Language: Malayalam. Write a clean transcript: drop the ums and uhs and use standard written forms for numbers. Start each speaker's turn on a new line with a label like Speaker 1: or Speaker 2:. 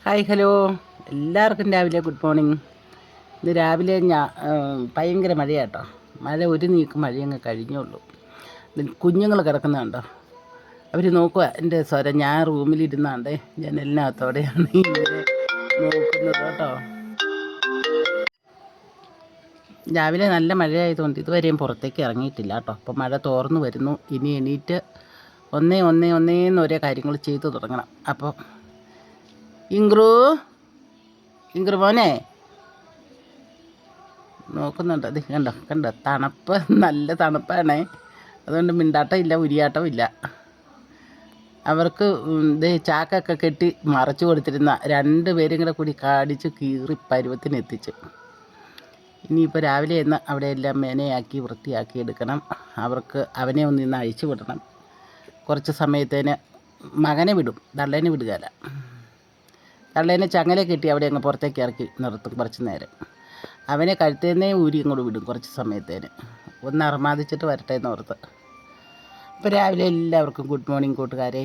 Speaker 1: ഹായ് ഹലോ, എല്ലാവർക്കും രാവിലെ ഗുഡ് മോർണിംഗ്. ഇത് രാവിലെ ഭയങ്കര മഴയാട്ടോ. മഴ ഒരു നീക്ക് മഴയങ്ങ് കഴിഞ്ഞുള്ളൂ. കുഞ്ഞുങ്ങൾ കിടക്കുന്നുണ്ടോ, അവർ നോക്കുക എൻ്റെ സ്വരം. ഞാൻ റൂമിലിരുന്നാണ്ടേ ജനലിനകത്തോടെയാണ് ഇവരെ നോക്കുന്നത് കേട്ടോ. രാവിലെ നല്ല മഴയായതുകൊണ്ട് ഇതുവരെയും പുറത്തേക്ക് ഇറങ്ങിയിട്ടില്ല കേട്ടോ. അപ്പോൾ മഴ തോർന്നു വരുന്നു. ഇനി എണീറ്റ് ഒന്നേന്ന് ഓരോ കാര്യങ്ങൾ ചെയ്തു തുടങ്ങണം. അപ്പോൾ ഇങ്ക്രു മോനെ നോക്കുന്നുണ്ട്. അത് കണ്ടോ തണുപ്പ്, നല്ല തണുപ്പാണേ. അതുകൊണ്ട് മിണ്ടാട്ടം ഇല്ല, ഉരിയാട്ടം ഇല്ല. അവർക്ക് ചാക്കൊക്കെ കെട്ടി മറച്ചു കൊടുത്തിരുന്ന 2 പേരും കൂടി കാടിച്ച് കീറി പരുവത്തിനെത്തിച്ചു. ഇനിയിപ്പോൾ രാവിലെ എന്ന് അവിടെയെല്ലാം മേനയാക്കി വൃത്തിയാക്കി എടുക്കണം. അവനെ ഒന്നിന്ന് അഴിച്ചു വിടണം. കുറച്ച് സമയത്തേന് മകനെ വിടും, തള്ളേനെ വിടുകയില്ല. തള്ളേനെ ചങ്ങല കെട്ടി അവിടെ അങ്ങ് പുറത്തേക്ക് ഇറക്കി നിർത്തും കുറച്ച് നേരം. അവനെ കഴുത്തേന്നേ ഊരി ഇങ്ങോട്ട് വിടും കുറച്ച് സമയത്തേന്. ഒന്ന് അർമാദിച്ചിട്ട് വരട്ടെ എന്ന് ഓർത്ത്. അപ്പോൾ രാവിലെ എല്ലാവർക്കും ഗുഡ് മോർണിംഗ് കൂട്ടുകാരെ.